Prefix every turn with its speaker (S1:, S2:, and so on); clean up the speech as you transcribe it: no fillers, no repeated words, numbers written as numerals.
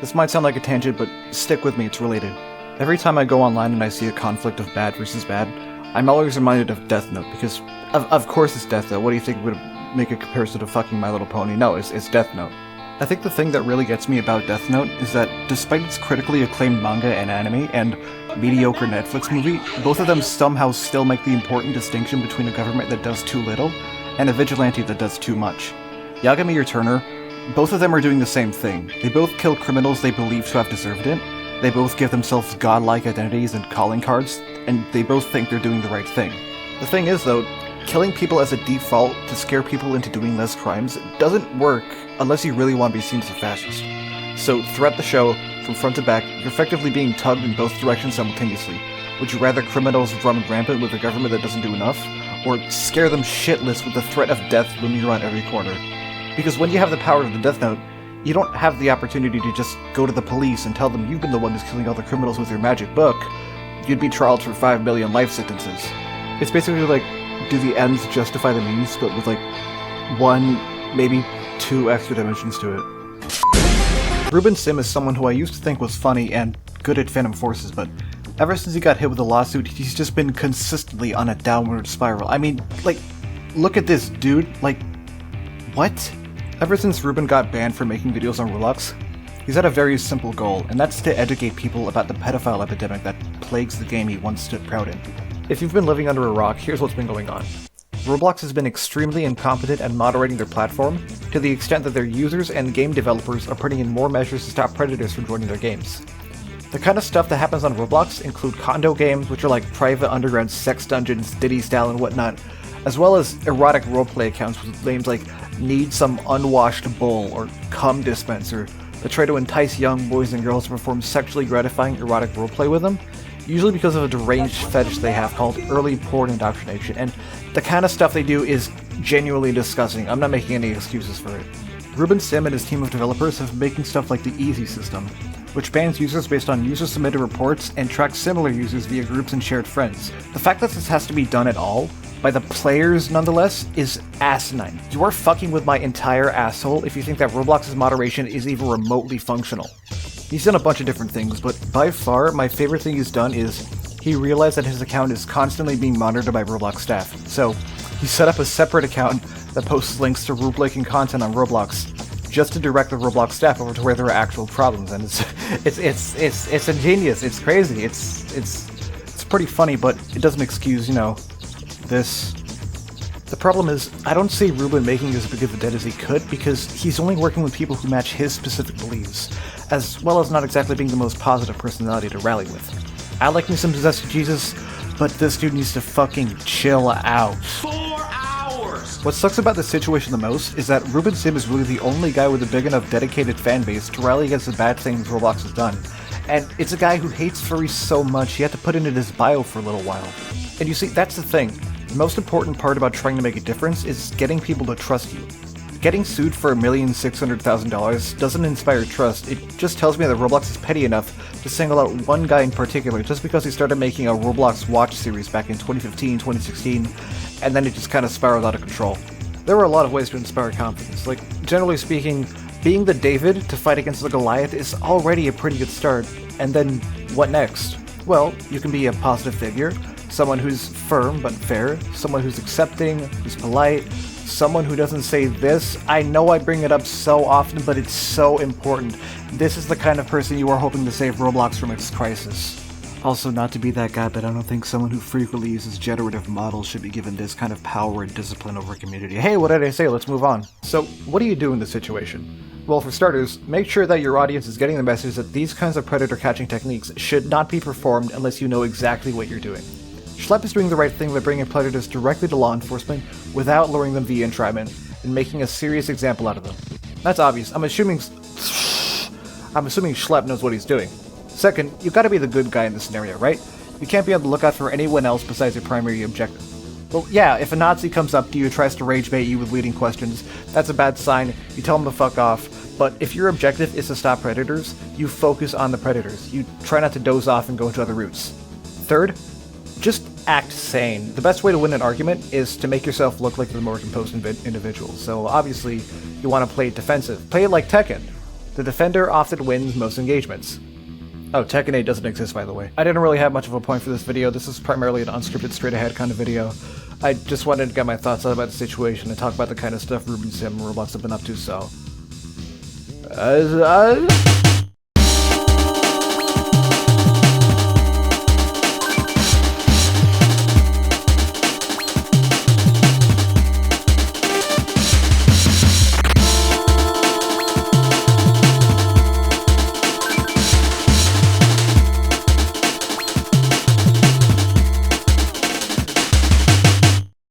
S1: This might sound like a tangent, but stick with me, it's related. Every time I go online and I see a conflict of bad versus bad, I'm always reminded of Death Note, because of course it's Death Note. What do you think would make a comparison to fucking My Little Pony? No, it's Death Note. I think the thing that really gets me about Death Note is that despite its critically acclaimed manga and anime, and mediocre Netflix movie, both of them somehow still make the important distinction between a government that does too little and a vigilante that does too much. Yagami or Turner, both of them are doing the same thing. They both kill criminals they believe to have deserved it, they both give themselves godlike identities and calling cards, and they both think they're doing the right thing. The thing is, though, killing people as a default to scare people into doing less crimes doesn't work unless you really want to be seen as a fascist. So, throughout the show, from front to back, you're effectively being tugged in both directions simultaneously. Would you rather criminals run rampant with a government that doesn't do enough, or scare them shitless with the threat of death looming around every corner? Because when you have the power of the Death Note, you don't have the opportunity to just go to the police and tell them you've been the one who's killing all the criminals with your magic book. You'd be trialed for 5 million life sentences. It's basically like, do the ends justify the means, but with like 1, maybe 2 extra dimensions to it. Ruben Sim is someone who I used to think was funny and good at Phantom Forces, but ever since he got hit with a lawsuit, he's just been consistently on a downward spiral. I mean, like, look at this dude, like, what? Ever since Ruben got banned for making videos on Roblox, he's had a very simple goal, and that's to educate people about the pedophile epidemic that plagues the game he once stood proud in. If you've been living under a rock, here's what's been going on. Roblox has been extremely incompetent at moderating their platform, to the extent that their users and game developers are putting in more measures to stop predators from joining their games. The kind of stuff that happens on Roblox include condo games, which are like private underground sex dungeons, Diddy style and whatnot, as well as erotic roleplay accounts with names like Need Some Unwashed Bowl or Cum Dispenser that try to entice young boys and girls to perform sexually gratifying erotic roleplay with them, usually because of a deranged fetish they have called early porn indoctrination, and the kind of stuff they do is genuinely disgusting. I'm not making any excuses for it. Ruben Sim and his team of developers have been making stuff like the Easy system, which bans users based on user-submitted reports and tracks similar users via groups and shared friends. The fact that this has to be done at all, by the players nonetheless, is asinine. You are fucking with my entire asshole if you think that Roblox's moderation is even remotely functional. He's done a bunch of different things, but by far, my favorite thing he's done is he realized that his account is constantly being monitored by Roblox staff. So, he set up a separate account that posts links to rule-breaking content on Roblox, just to direct the Roblox staff over to where there are actual problems, and it's ingenious, it's crazy, it's pretty funny, but it doesn't excuse, this. The problem is, I don't see Ruben making as big of a dent as he could, because he's only working with people who match his specific beliefs, as well as not exactly being the most positive personality to rally with. I like me some Possessed Jesus, but this dude needs to fucking chill out.
S2: 4 hours!
S1: What sucks about this situation the most is that Ruben Sim is really the only guy with a big enough dedicated fan base to rally against the bad things Roblox has done. And it's a guy who hates furries so much he had to put it in his bio for a little while. And you see, that's the thing. The most important part about trying to make a difference is getting people to trust you. Getting sued for $1,600,000 doesn't inspire trust, it just tells me that Roblox is petty enough to single out one guy in particular just because he started making a Roblox Watch series back in 2015, 2016, and then it just kind of spiraled out of control. There are a lot of ways to inspire confidence, like, generally speaking, being the David to fight against the Goliath is already a pretty good start, and then what next? Well, you can be a positive figure, someone who's firm but fair, someone who's accepting, who's polite, someone who doesn't say this. I know I bring it up so often, but it's so important. This is the kind of person you are hoping to save Roblox from its crisis. Also, not to be that guy, but I don't think someone who frequently uses generative models should be given this kind of power and discipline over a community. Hey, what did I say? Let's move on. So, what do you do in this situation? Well, for starters, make sure that your audience is getting the message that these kinds of predator catching techniques should not be performed unless you know exactly what you're doing. Schlep is doing the right thing by bringing predators directly to law enforcement without luring them via entrapment and making a serious example out of them. That's obvious. I'm assuming Schlep knows what he's doing. Second, you gotta be the good guy in this scenario, right? You can't be on the lookout for anyone else besides your primary objective. Well, yeah, if a Nazi comes up to you and tries to rage bait you with leading questions, that's a bad sign, you tell him to fuck off, but if your objective is to stop predators, you focus on the predators. You try not to doze off and go into other routes. Third, just act sane. The best way to win an argument is to make yourself look like the more composed individual, so obviously you want to play it defensive. Play it like Tekken. The defender often wins most engagements. Oh, Tekken 8 doesn't exist, by the way. I didn't really have much of a point for this video. This is primarily an unscripted, straight-ahead kind of video. I just wanted to get my thoughts out about the situation and talk about the kind of stuff Ruben Sim and Roblox have been up to, so...